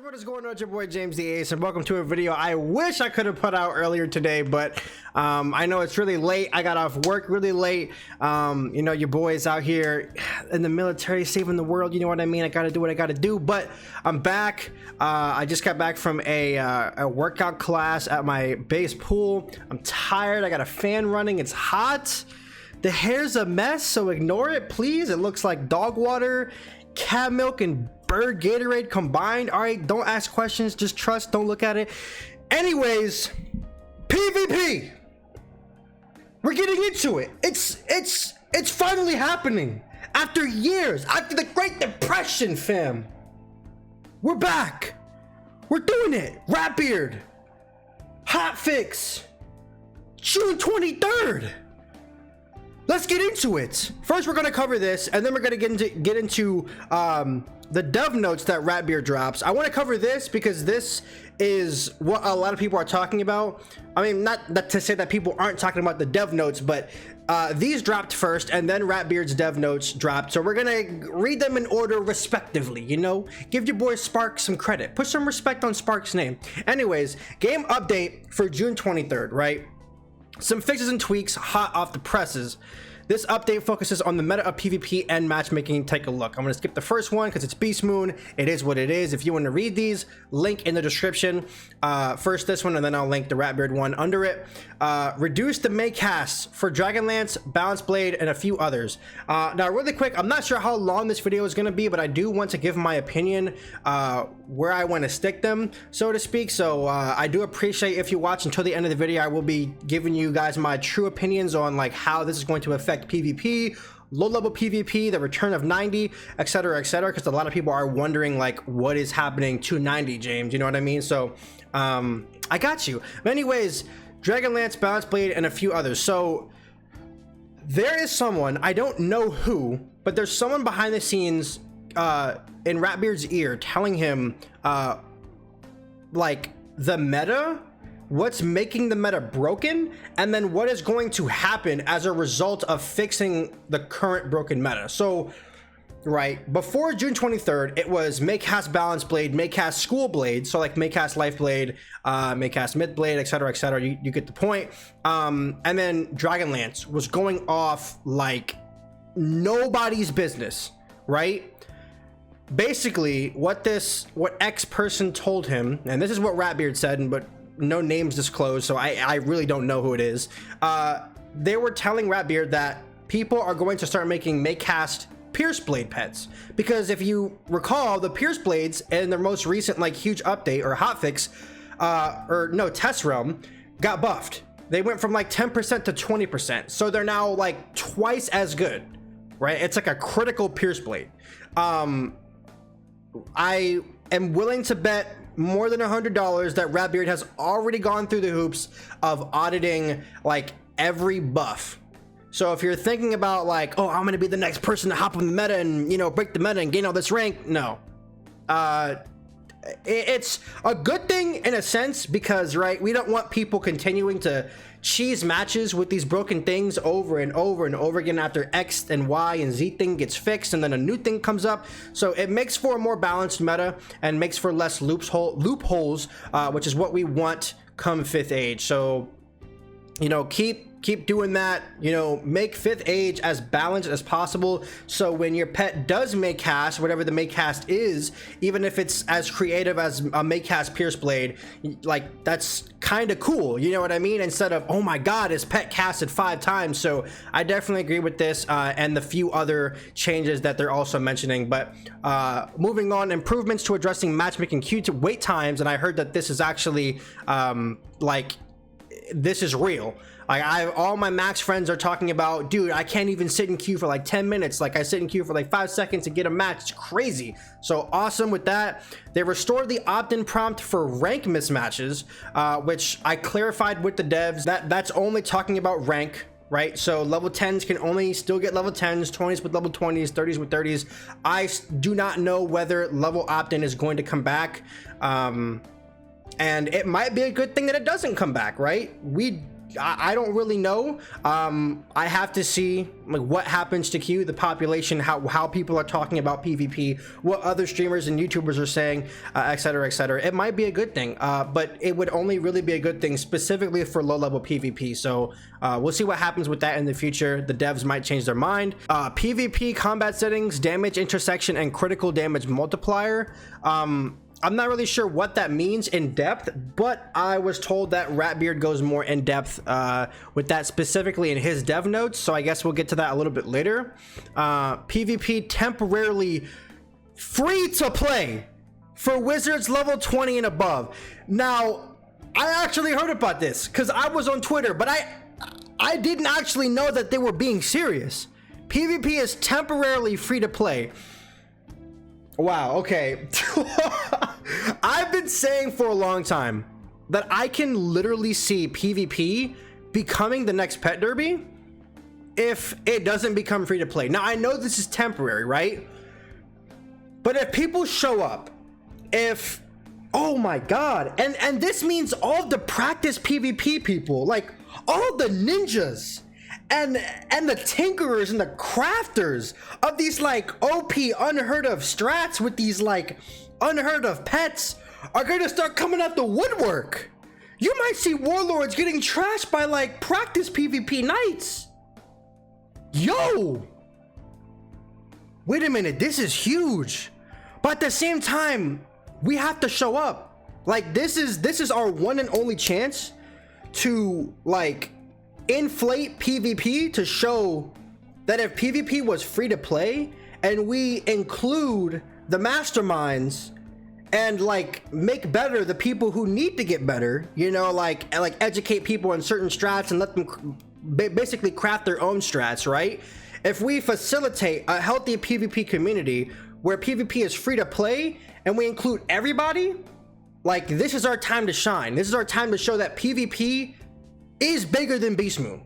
What is going on? It's your boy JamesTheAce, and welcome to a video I wish I could have put out earlier today, but I know it's really late. I got off work really late. You know, your boy's out here in the military saving the world, you know what I mean? I gotta do what I gotta do, but I'm back. I just got back from a workout class at my base pool. I'm tired. I got a fan running. It's hot. The hair's a mess, so ignore it, please. It looks like dog water, cat milk, and bird Gatorade combined. All right, don't ask questions, just trust, don't look at it. Anyways, PvP, we're getting into it. It's finally happening after years, after the Great Depression, fam. We're back. We're doing it. Ratbeard, Hotfix, June 23rd. Let's get into it. First, we're gonna cover this, and then we're gonna get into the dev notes that Ratbeard drops. I want to cover this because this is what a lot of people are talking about. I mean, not to say that people aren't talking about the dev notes, but these dropped first, and then Ratbeard's dev notes dropped. So we're gonna read them in order respectively. You know, give your boy Spark some credit. Put some respect on Spark's name. Anyways, game update for June 23rd, right? Some fixes and tweaks hot off the presses. This update focuses on the meta of PvP and matchmaking. Take a look. I'm going to skip the first one because it's Beast Moon. It is what it is. If you want to read these, link in the description. First this one, and then I'll link the Ratbeard one under it. Reduce the Maycast for Dragonlance, Balance Blade, and a few others. Now, really quick, I'm not sure how long this video is going to be, but I do want to give my opinion where I want to stick them, so to speak. So I do appreciate if you watch until the end of the video. I will be giving you guys my true opinions on like how this is going to affect PvP, low-level PvP, the return of 90, etc., because a lot of people are wondering like what is happening to 90, James, you know what I mean? So I got you. But anyways, Dragonlance, Balance Blade, and a few others. So there is someone, I don't know who, but there's someone behind the scenes in Ratbeard's ear telling him like the meta, what's making the meta broken, and then what is going to happen as a result of fixing the current broken meta. So right before June 23rd, it was Maycast Balance Blade, Maycast School Blade, so like Maycast Life Blade, Maycast Myth Blade, etc., you get the point. And then Dragonlance was going off like nobody's business, right? Basically what X person told him, and this is what Ratbeard said, but no names disclosed, so I really don't know who it is. They were telling Ratbeard that people are going to start making Maycast Pierce Blade pets, because if you recall, the Pierce Blades in their most recent like huge update or hotfix, or no, test realm, got buffed. They went from like 10% to 20%, so they're now like twice as good, right? It's like a critical Pierce Blade. I am willing to bet more than $100 that Ratbeard has already gone through the hoops of auditing like every buff. So if you're thinking about like, oh, I'm gonna be the next person to hop on the meta and, you know, break the meta and gain all this rank, no. It's a good thing in a sense, because right, we don't want people continuing to cheese matches with these broken things over and over and over again after X and Y and Z thing gets fixed and then a new thing comes up. So it makes for a more balanced meta and makes for less loopholes, which is what we want come 5th age. So, you know, keep doing that, you know, make 5th age as balanced as possible, so when your pet does Maycast, whatever the Maycast is, even if it's as creative as a Maycast Pierce Blade, like that's kind of cool, you know what I mean, instead of, oh my god, his pet casted 5 times. So I definitely agree with this and the few other changes that they're also mentioning. But moving on, improvements to addressing matchmaking queue to wait times, and I heard that this is actually like this is real. Like all my max friends are talking about, dude, I can't even sit in queue for like 10 minutes. Like I sit in queue for like 5 seconds to get a match. It's crazy. So awesome with that. They restored the opt-in prompt for rank mismatches, which I clarified with the devs that's only talking about rank, right? So level 10s can only still get level 10s, 20s with level 20s, 30s with 30s. I do not know whether level opt-in is going to come back. And it might be a good thing that it doesn't come back, right? We I don't really know. I have to see like what happens to Q, the population, how people are talking about PvP, what other streamers and YouTubers are saying, etc, etc. It might be a good thing, but it would only really be a good thing specifically for low-level PvP. So we'll see what happens with that in the future. The devs might change their mind. PvP combat settings, damage intersection, and critical damage multiplier. I'm not really sure what that means in depth, but I was told that Ratbeard goes more in depth with that specifically in his dev notes, so I guess we'll get to that a little bit later. PvP temporarily free to play for wizards level 20 and above. Now, I actually heard about this because I was on Twitter, but I didn't actually know that they were being serious. PvP is temporarily free to play. Wow, okay. I've been saying for a long time that I can literally see PvP becoming the next pet derby if it doesn't become free to play. Now, I know this is temporary, right? But if people show up, oh my God, and this means all the practice PvP people, like all the ninjas, and the tinkerers and the crafters of these like OP unheard of strats with these like unheard of pets are gonna start coming out the woodwork. You might see warlords getting trashed by like practice PvP knights. Yo, wait a minute, this is huge. But at the same time, we have to show up. Like this is our one and only chance to like inflate PvP to show that if PvP was free to play and we include the masterminds and like make better the people who need to get better, you know, like educate people on certain strats and let them basically craft their own strats, right? If we facilitate a healthy PvP community where PvP is free to play and we include everybody, like this is our time to shine. This is our time to show that PvP is bigger than Beast Moon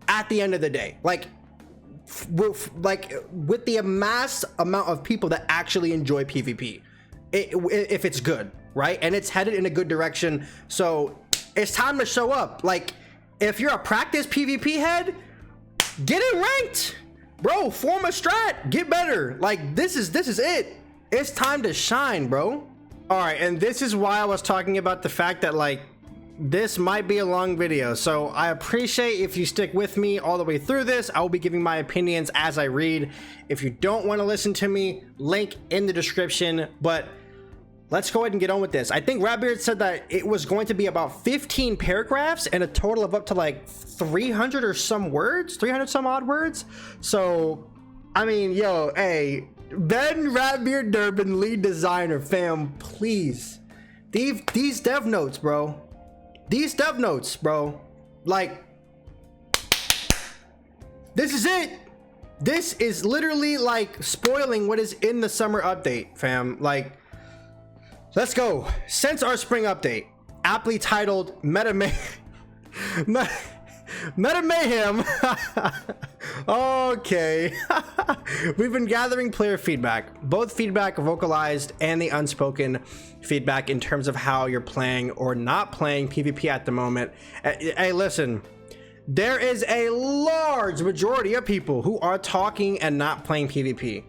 at the end of the day. Like with the mass amount of people that actually enjoy PvP, if it's good, right? And it's headed in a good direction. So it's time to show up. Like if you're a practice PvP head, get it ranked, bro. Form a strat, get better. Like this is it. It's time to shine, bro. All right, and this is why I was talking about the fact that like this might be a long video, so I appreciate if you stick with me all the way through this. I will be giving my opinions as I read. If you don't want to listen to me, link in the description, but let's go ahead and get on with this. I think Ratbeard said that it was going to be about 15 paragraphs and a total of up to like 300 or some words, 300 some odd words. So I mean, yo, hey, Ben Ratbeard Durbin, lead designer, fam, please, these dev notes, bro. These dev notes, bro, like, this is it. This is literally like spoiling what is in the summer update, fam. Like, let's go. Since our spring update, aptly titled Meta Mayhem. Okay. We've been gathering player feedback, both feedback vocalized and the unspoken feedback in terms of how you're playing or not playing PvP at the moment. Hey, listen, there is a large majority of people who are talking and not playing PvP.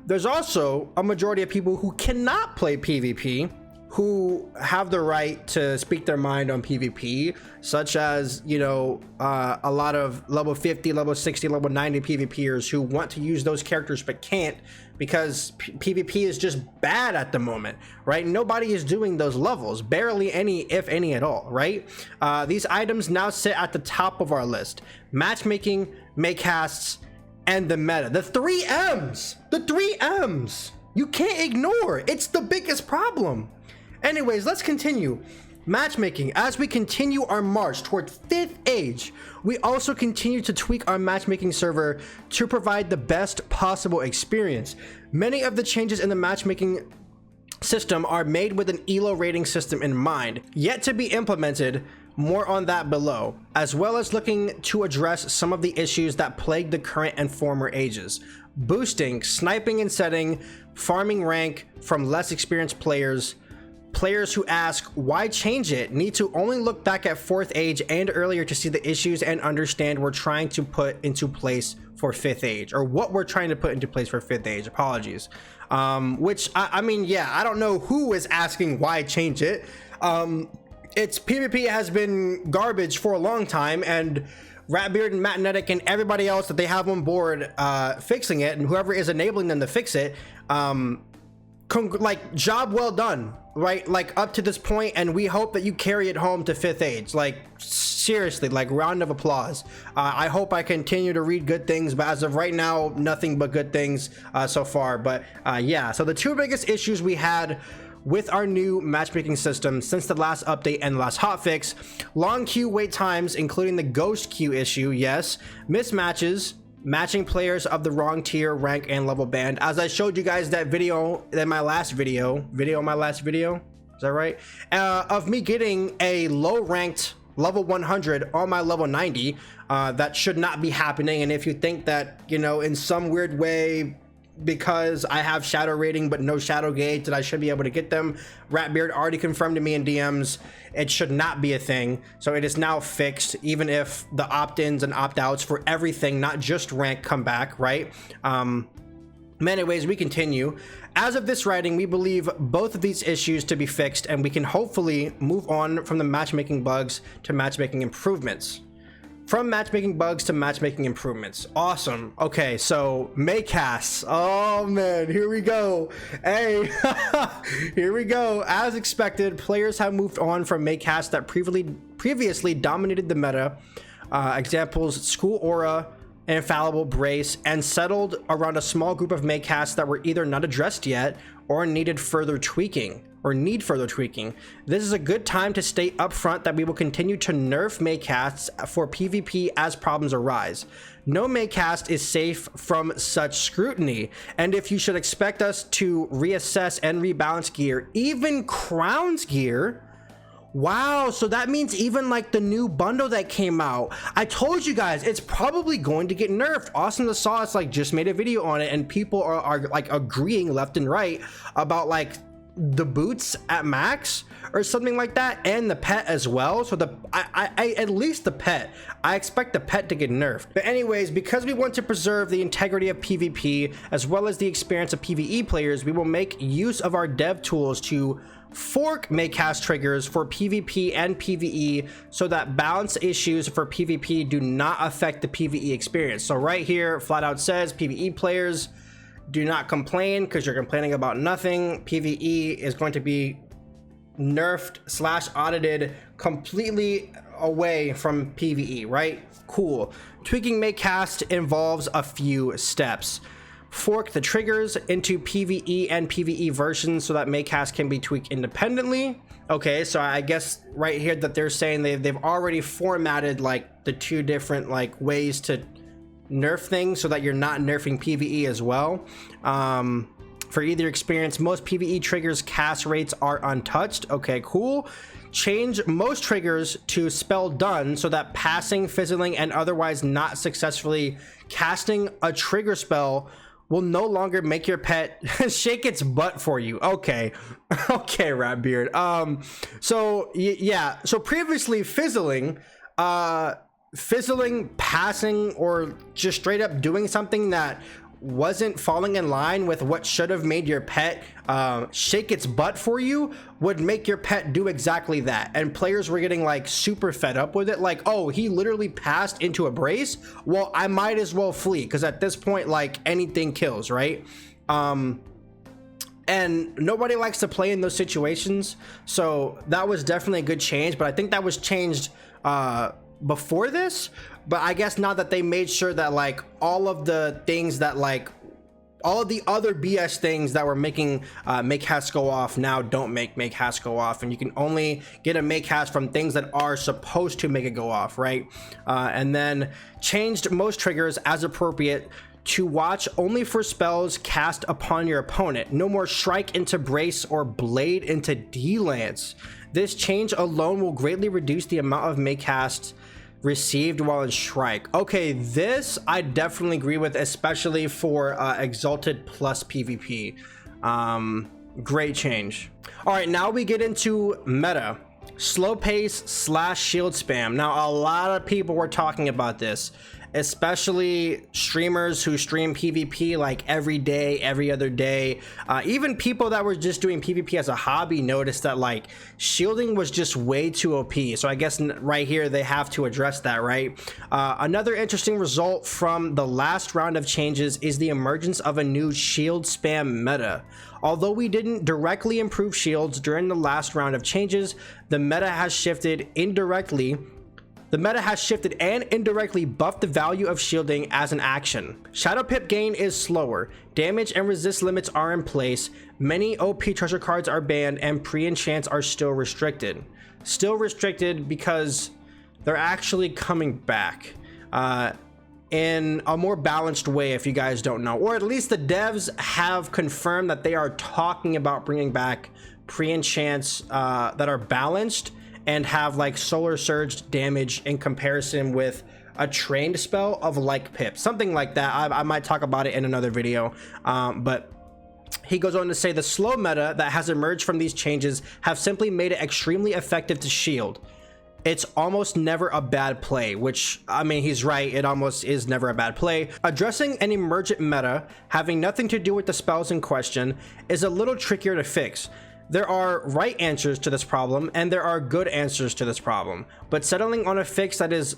There's also a majority of people who cannot play PvP, who have the right to speak their mind on PvP, such as, you know, a lot of level 50, level 60, level 90 PvPers who want to use those characters but can't because PvP is just bad at the moment, right? Nobody is doing those levels, barely any, if any at all, right? These items now sit at the top of our list: matchmaking, Maycasts, and the meta. The 3 M's! The 3 M's! You can't ignore. It's the biggest problem. Anyways, let's continue. Matchmaking. As we continue our march toward 5th age, we also continue to tweak our matchmaking server to provide the best possible experience. Many of the changes in the matchmaking system are made with an ELO rating system in mind, yet to be implemented. More on that below, as well as looking to address some of the issues that plague the current and former ages: boosting, sniping and setting, farming rank from less experienced players, players who ask why change it need to only look back at 4th age and earlier to see the issues and understand we're trying to put into place for 5th age, or what we're trying to put into place for 5th age. Apologies. Which I mean, yeah, I don't know who is asking why change it. It's PvP has been garbage for a long time, and Ratbeard and Magnetic and everybody else that they have on board fixing it, and whoever is enabling them to fix it, like, job well done, right? Like, up to this point, and we hope that you carry it home to 5th age. Like, seriously, like, round of applause. I hope I continue to read good things, but as of right now, nothing but good things so far. But yeah, so the two biggest issues we had with our new matchmaking system since the last update and the last hotfix: long queue wait times, including the ghost queue issue, yes, mismatches, matching players of the wrong tier, rank, and level band. As I showed you guys that video in my last video, is that right? Of me getting a low ranked level 100 on my level 90. That should not be happening. And if you think that, you know, in some weird way, because I have shadow rating but no shadow gauge, that I should be able to get them, Ratbeard already confirmed to me in DMs it should not be a thing. So it is now fixed, even if the opt-ins and opt-outs for everything, not just rank, come back, right? Anyways, we continue. As of this writing, we believe both of these issues to be fixed, and we can hopefully move on from the matchmaking bugs to matchmaking improvements. From matchmaking bugs to matchmaking improvements. Awesome. Okay, so Maycast. Oh man, here we go. Hey, here we go. As expected, players have moved on from Maycast that previously dominated the meta. Examples: School Aura, Infallible, Brace, and settled around a small group of Maycasts that were either not addressed yet or need further tweaking. This is a good time to state upfront that we will continue to nerf Maycasts for PvP as problems arise. No Maycast is safe from such scrutiny, and if you should expect us to reassess and rebalance gear, even Crown's gear. Wow, so that means even like the new bundle that came out, I told you guys it's probably going to get nerfed. Austin the Sauce like just made a video on it, and people are like agreeing left and right about like the boots at max or something like that, and the pet as well. So I at least the pet, I expect the pet to get nerfed. But anyways, because we want to preserve the integrity of PvP as well as the experience of PvE players, we will make use of our dev tools to fork Maycast triggers for PvP and PvE so that balance issues for PvP do not affect the PvE experience. So right here flat out says PvE players, do not complain because you're complaining about nothing. PvE is going to be nerfed / audited completely away from PvE, right? Cool. Tweaking Maycast involves a few steps. Fork the triggers into PvE and PvE versions so that Maycast can be tweaked independently. Okay, so I guess right here that they're saying they've already formatted like the two different like ways to nerf things so that you're not nerfing PvE as well. For either experience, most PvE triggers cast rates are untouched. Okay, cool. Change most triggers to spell done so that passing, fizzling, and otherwise not successfully casting a trigger spell will no longer make your pet shake its butt for you. Okay. Okay, Ratbeard. So yeah, so previously fizzling, passing, or just straight up doing something that wasn't falling in line with what should have made your pet shake its butt for you would make your pet do exactly that. And players were getting like super fed up with it, like, oh, he literally passed into a brace, well, I might as well flee, because at this point like anything kills, right? And nobody likes to play in those situations, so that was definitely a good change. But I think that was changed before this, but I guess now that they made sure that like all of the things that like all of the other BS things that were making Maycast go off now don't make Maycast go off, and you can only get a Maycast from things that are supposed to make it go off, right? And then changed most triggers as appropriate to watch only for spells cast upon your opponent. No more strike into brace or blade into D-lance. This change alone will greatly reduce the amount of Maycasts received while in Shrike. Okay, this I definitely agree with, especially for Exalted plus PvP. Great change. All right, now we get into meta. Slow pace / shield spam. Now, a lot of people were talking about this, especially streamers who stream PvP like every day, every other day. Even people that were just doing PvP as a hobby noticed that like shielding was just way too OP. So I guess right here they have to address that, right? Another interesting result from the last round of changes is the emergence of a new shield spam meta. Although we didn't directly improve shields during the last round of changes, the meta has shifted indirectly. The meta has shifted and indirectly buffed the value of shielding as an action. Shadow pip gain is slower, damage and resist limits are in place, many OP treasure cards are banned, and pre-enchants are still restricted. Still restricted because they're actually coming back in a more balanced way, if you guys don't know. Or at least the devs have confirmed that they are talking about bringing back pre-enchants that are balanced and have like solar surge damage in comparison with a trained spell of like pip, something like that. I might talk about it in another video, but he goes on to say the slow meta that has emerged from these changes have simply made it extremely effective to shield. It's almost never a bad play, which, I mean, he's right, it almost is never a bad play. Addressing an emergent meta having nothing to do with the spells in question is a little trickier to fix. There are right answers to this problem and there are good answers to this problem, but settling on a fix that is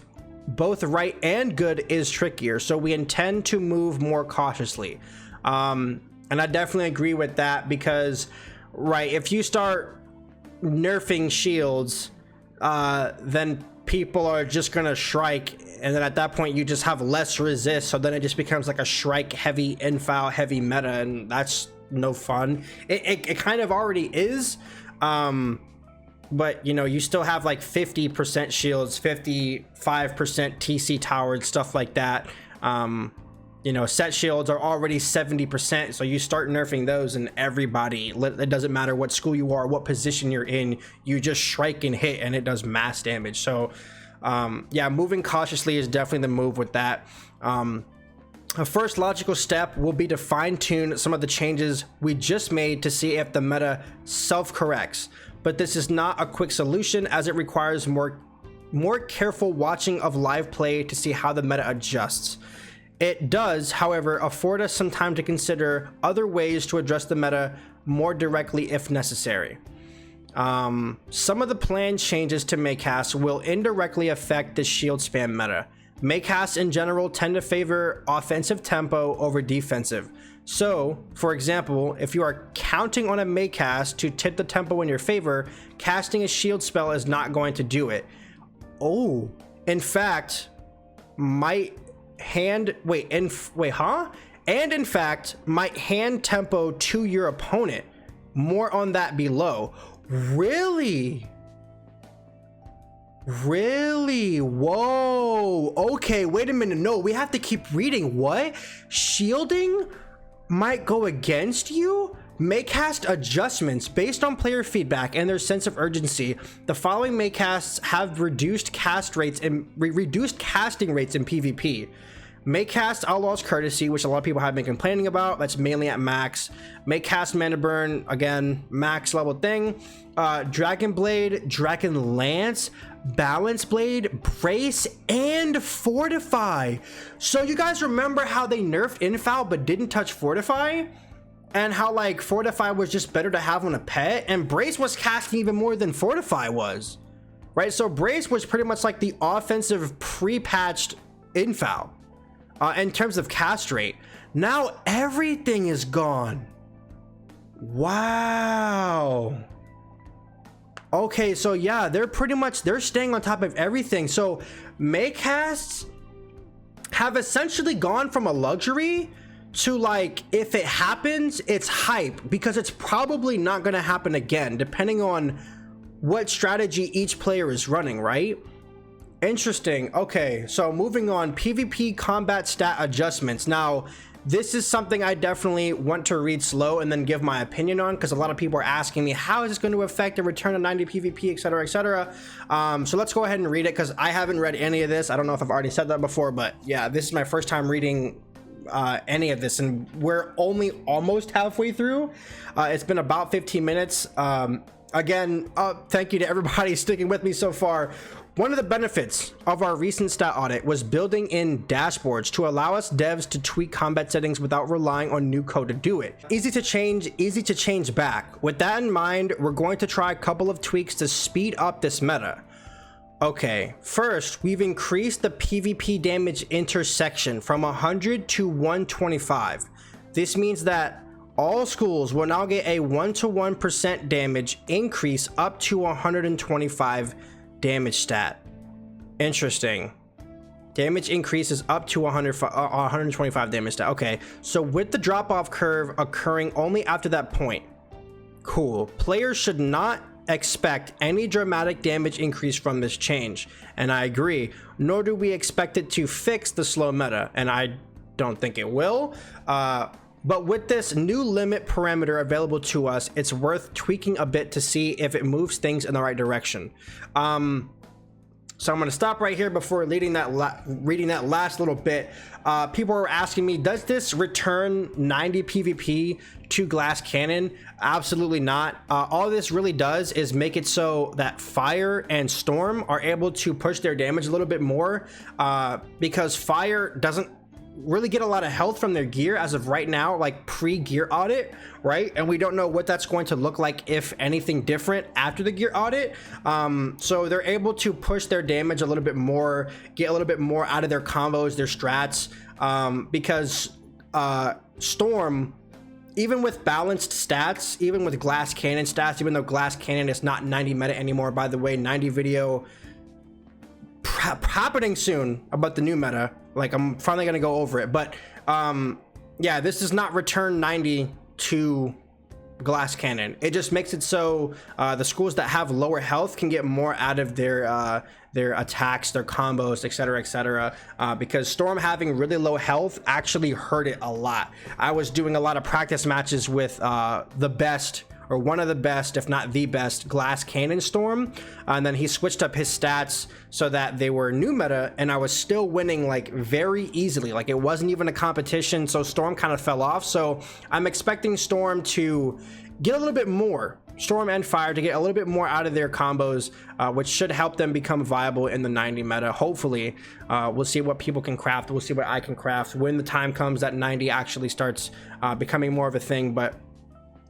both right and good is trickier, so we intend to move more cautiously. And I definitely agree with that because, right, if you start nerfing shields, then people are just gonna strike, and then at that point you just have less resist, so then it just becomes like a strike heavy, infile heavy meta, and that's no fun. It kind of already is, but you know, you still have like 50% shields, 55% TC towered, stuff like that. You know, set shields are already 70%, so you start nerfing those and everybody, it doesn't matter what school you are, what position you're in, you just strike and hit and it does mass damage. So yeah, moving cautiously is definitely the move with that. A first logical step will be to fine-tune some of the changes we just made to see if the meta self-corrects, but this is not a quick solution as it requires more careful watching of live play to see how the meta adjusts. It does, however, afford us some time to consider other ways to address the meta more directly if necessary. Some of the planned changes to Maycast will indirectly affect the shield spam meta. Maycasts in general tend to favor offensive tempo over defensive. So, for example, if you are counting on a Maycast to tip the tempo in your favor, casting a shield spell is not going to do it. Oh, in fact, might hand in fact might hand tempo to your opponent. More on that below. Really? Whoa, okay, wait a minute. No, we have to keep reading. What? Shielding might go against you? Maycast adjustments based on player feedback and their sense of urgency. The following Maycasts have reduced casting rates in PvP. Maycast Outlaw's Courtesy, which a lot of people have been complaining about. That's mainly at max. Maycast Mana Burn, again, max level thing. Dragon Blade, Dragon Lance, Balance Blade, Brace, and Fortify. So you guys remember how they nerfed Infal but didn't touch Fortify? And how like Fortify was just better to have on a pet? And Brace was casting even more than Fortify was. Right? So Brace was pretty much like the offensive pre-patched Infal. In terms of cast rate. Now everything is gone. Wow. Okay, so yeah, they're staying on top of everything. So Maycasts have essentially gone from a luxury to like, if it happens, it's hype, because it's probably not going to happen again, depending on what strategy each player is running, right? Interesting. Okay, so moving on, PvP combat stat adjustments. Now, this is something I definitely want to read slow and then give my opinion on, because a lot of people are asking me, how is this going to affect the return of 90 PvP, etc., etc. So let's go ahead and read it, because I haven't read any of this. I don't know if I've already said that before, but yeah, this is my first time reading any of this, and we're only almost halfway through. It's been about 15 minutes. Again, thank you to everybody sticking with me so far. One of the benefits of our recent stat audit was building in dashboards to allow us devs to tweak combat settings without relying on new code to do it. Easy to change back. With that in mind, we're going to try a couple of tweaks to speed up this meta. Okay, first, we've increased the PvP damage intersection from 100 to 125. This means that all schools will now get a 1-to-1% damage increase up to 125 damage stat. Interesting. Damage increases up to 125 damage stat. Okay, so with the drop-off curve occurring only after that point. Cool. Players should not expect any dramatic damage increase from this change, and I agree, nor do we expect it to fix the slow meta, and I don't think it will. But with this new limit parameter available to us, it's worth tweaking a bit to see if it moves things in the right direction. So I'm going to stop right here before reading that last little bit. People are asking me, does this return 90 PvP to glass cannon? Absolutely not. All this really does is make it so that fire and storm are able to push their damage a little bit more, because fire doesn't really get a lot of health from their gear as of right now, like pre-gear audit, right? And we don't know what that's going to look like, if anything different after the gear audit. So they're able to push their damage a little bit more, get a little bit more out of their combos, their strats, because storm, even with balanced stats, even with glass cannon stats, even though glass cannon is not 90 meta anymore, by the way, 90 video happening soon about the new meta. Like, I'm finally gonna go over it, but yeah, this does not return 90 to glass cannon. It just makes it so the schools that have lower health can get more out of their attacks, their combos, etc., because storm having really low health actually hurt it a lot. I was doing a lot of practice matches with the best, or one of the best, if not the best, glass cannon storm, and then he switched up his stats so that they were new meta, and I was still winning like very easily. Like, it wasn't even a competition, so storm kind of fell off. So I'm expecting storm to get a little bit more, storm and fire, to get a little bit more out of their combos, which should help them become viable in the 90 meta. Hopefully, we'll see what people can craft, we'll see what I can craft when the time comes that 90 actually starts becoming more of a thing. But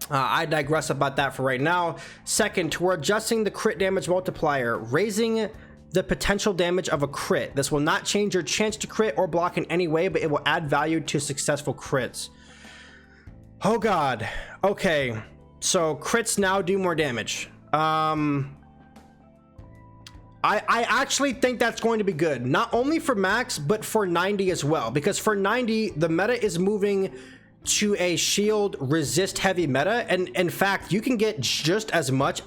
I digress about that for right now. Second, we're adjusting the crit damage multiplier, raising the potential damage of a crit. This will not change your chance to crit or block in any way, but it will add value to successful crits. Oh god. Okay, so crits now do more damage. I actually think that's going to be good, not only for max but for 90 as well, because for 90 the meta is moving to a shield resist heavy meta, and in fact you can get just as much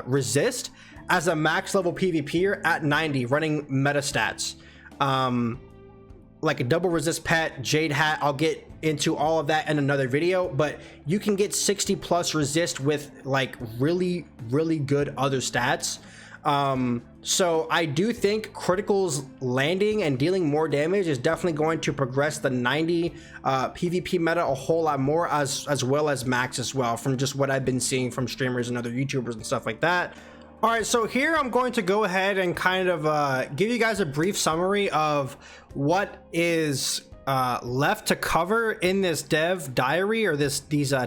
resist as a max level PvPer at 90 running meta stats, like a double resist pet, jade hat. I'll get into all of that in another video, but you can get 60 plus resist with like really good other stats. So I do think criticals landing and dealing more damage is definitely going to progress the 90 PvP meta a whole lot more, as well as max as well, from just what I've been seeing from streamers and other YouTubers and stuff like that. All right, so here I'm going to go ahead and kind of give you guys a brief summary of what is left to cover in this dev diary, or these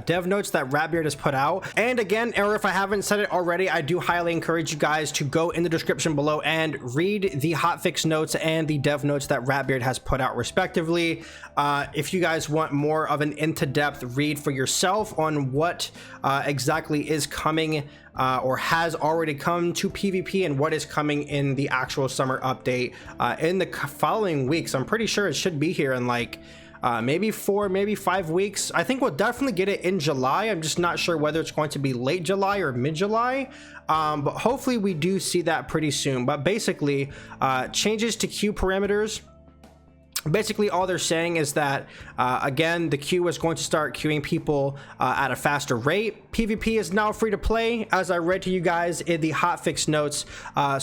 dev notes that Ratbeard has put out. And again, or if I haven't said it already, I do highly encourage you guys to go in the description below and read the hotfix notes and the dev notes that Ratbeard has put out respectively. If you guys want more of an into-depth read for yourself on what exactly is coming or has already come to PvP, and what is coming in the actual summer update in the following weeks. I'm pretty sure it should be here in like maybe 4, maybe 5 weeks. I think we'll definitely get it in July. I'm just not sure whether it's going to be late July or mid-July, but hopefully we do see that pretty soon. But basically, changes to queue parameters, Basically, all they're saying is that, again, the queue is going to start queuing people at a faster rate. PvP is now free to play, as I read to you guys in the hotfix notes.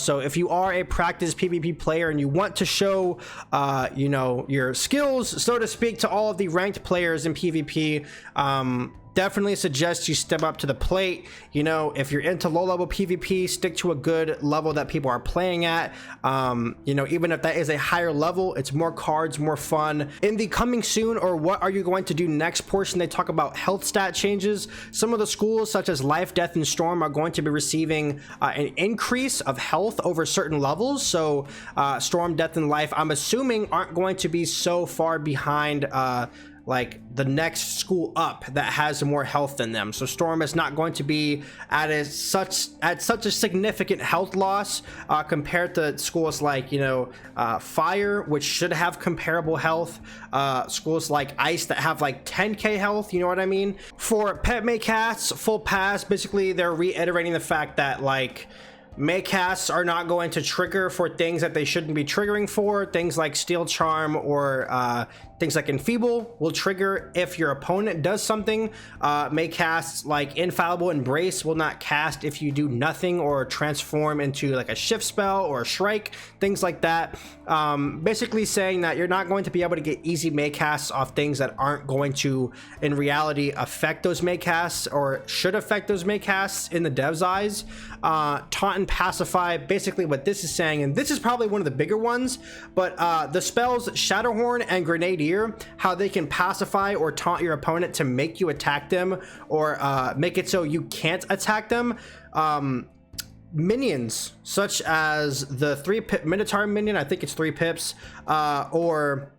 So if you are a practiced PvP player and you want to show, you know, your skills, so to speak, to all of the ranked players in PvP, definitely suggest you step up to the plate. You know, if you're into low level PvP, stick to a good level that people are playing at. You know, even if that is a higher level, it's more cards, more fun. In the coming soon, or what are you going to do next portion, they talk about health stat changes. Some of the schools, such as Life, Death, and Storm, are going to be receiving an increase of health over certain levels. So Storm, Death, and Life, I'm assuming, aren't going to be so far behind like the next school up that has more health than them. So Storm is not going to be at such a significant health loss compared to schools like, you know, Fire, which should have comparable health. Schools like Ice that have like 10k health, you know what I mean? For pet Maycasts, full pass, basically they're reiterating the fact that, like, Maycasts are not going to trigger for things that they shouldn't be triggering for. Things like Steel Charm or things like Enfeeble will trigger if your opponent does something. Maycasts like Infallible Embrace will not cast if you do nothing or transform into like a shift spell or a Shrike, things like that. Basically saying that you're not going to be able to get easy Maycasts off things that aren't going to, in reality, affect those Maycasts or should affect those Maycasts in the dev's eyes. Taunt and Pacify, basically what this is saying, and this is probably one of the bigger ones, but the spells Shadowhorn and Grenadier, how they can pacify or taunt your opponent to make you attack them or make it so you can't attack them. Minions such as the 3-pip Minotaur minion, I think it's 3 pips, or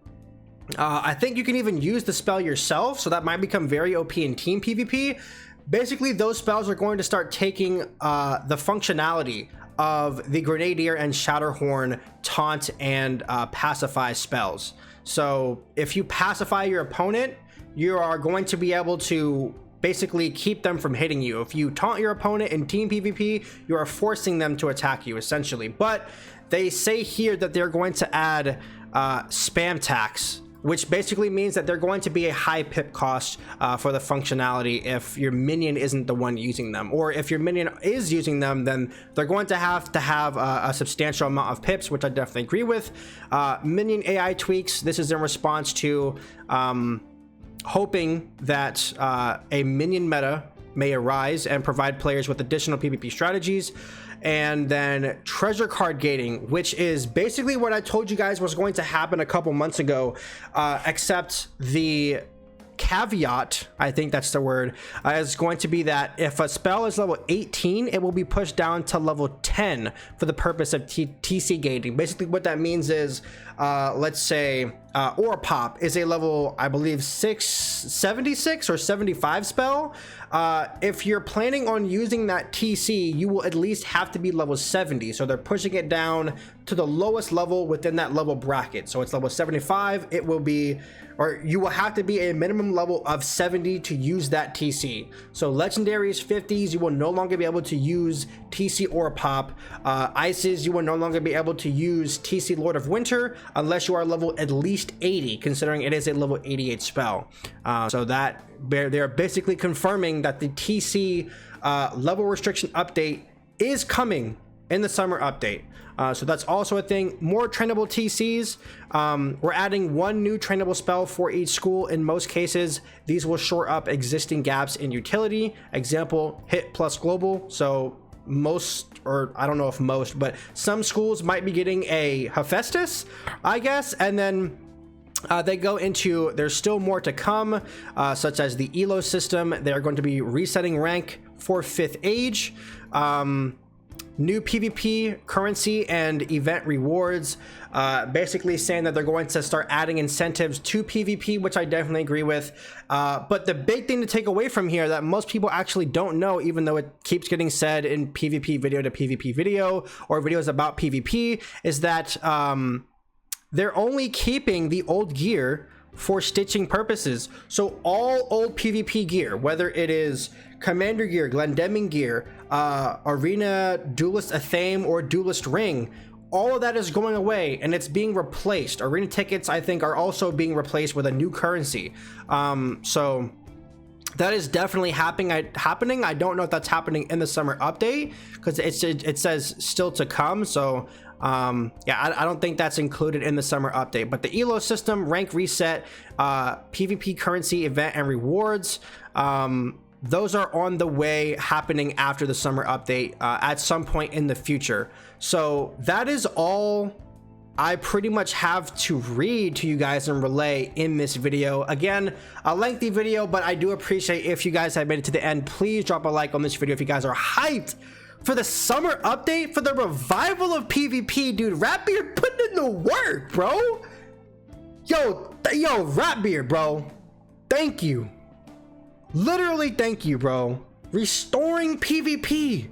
I think you can even use the spell yourself, so that might become very OP in team PvP. Basically, those spells are going to start taking the functionality of the Grenadier and Shadowhorn taunt and pacify spells. So if you pacify your opponent, you are going to be able to basically keep them from hitting you. If you taunt your opponent in team PvP, you are forcing them to attack you, essentially. But they say here that they're going to add spam tax, which basically means that they're going to be a high pip cost for the functionality if your minion isn't the one using them. Or if your minion is using them, then they're going to have a substantial amount of pips, which I definitely agree with. Minion AI tweaks, this is in response to hoping that a minion meta may arise and provide players with additional PvP strategies. And then treasure card gating, which is basically what I told you guys was going to happen a couple months ago, except the caveat, I think that's the word, is going to be that if a spell is level 18, it will be pushed down to level 10 for the purpose of TC gating. Basically what that means is, let's say Aura Pop is a level, I believe 76 or 75 spell. If you're planning on using that TC, you will at least have to be level 70. So they're pushing it down to the lowest level within that level bracket. So it's level 75. It will be, or you will have to be a minimum level of 70 to use that TC. So legendaries, 50s, you will no longer be able to use TC Aura Pop. Ices, you will no longer be able to use TC Lord of Winter unless you are level at least 80, considering it is a level 88 spell. So that they're basically confirming that the TC level restriction update is coming in the summer update. So that's also a thing. More trainable TCs. We're adding 1 new trainable spell for each school. In most cases, these will shore up existing gaps in utility. Example, hit plus global. So most, or I don't know if most, but some schools might be getting a Hephaestus, I guess. And then they go into, there's still more to come, such as the Elo system. They are going to be resetting rank for 5th age. New PvP currency and event rewards, basically saying that they're going to start adding incentives to PvP, which I definitely agree with. But the big thing to take away from here that most people actually don't know, even though it keeps getting said in PvP video to PvP video or videos about PvP, is that they're only keeping the old gear for stitching purposes. So all old PvP gear, whether it is Commander gear, Glendemming gear, Arena Duelist Athame, or Duelist Ring, all of that is going away and it's being replaced. Arena tickets, I think, are also being replaced with a new currency. So that is definitely happening. I don't know if that's happening in the summer update because it says still to come. So yeah, I don't think that's included in the summer update. But the elo system, rank reset, PvP currency event and rewards, those are on the way, happening after the summer update at some point in the future. So that is all I pretty much have to read to you guys and relay in this video. Again, a lengthy video, but I do appreciate if you guys have made it to the end. Please drop a like on this video if you guys are hyped for the summer update, for the revival of PvP. Dude, Ratbeard putting in the work, bro. Yo, Ratbeard, bro, thank you. Literally, thank you, bro. Restoring PvP.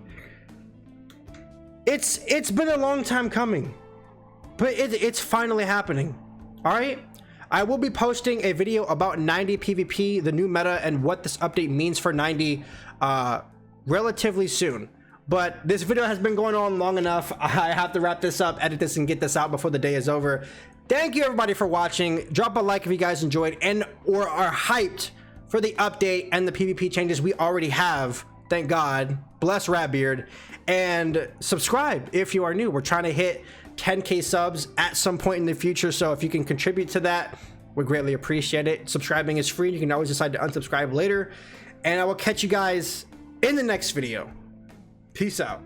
It's been a long time coming, but it's finally happening. All right, I will be posting a video about 90 PvP, the new meta, and what this update means for 90 relatively soon. But this video has been going on long enough. I have to wrap this up, edit this, and get this out before the day is over. Thank you everybody for watching. Drop a like if you guys enjoyed and or are hyped for the update and the PvP changes we already have. Thank God. Bless Ratbeard. And subscribe if you are new. We're trying to hit 10K subs at some point in the future, so if you can contribute to that, we greatly appreciate it. Subscribing is free. You can always decide to unsubscribe later, and I will catch you guys in the next video. Peace out.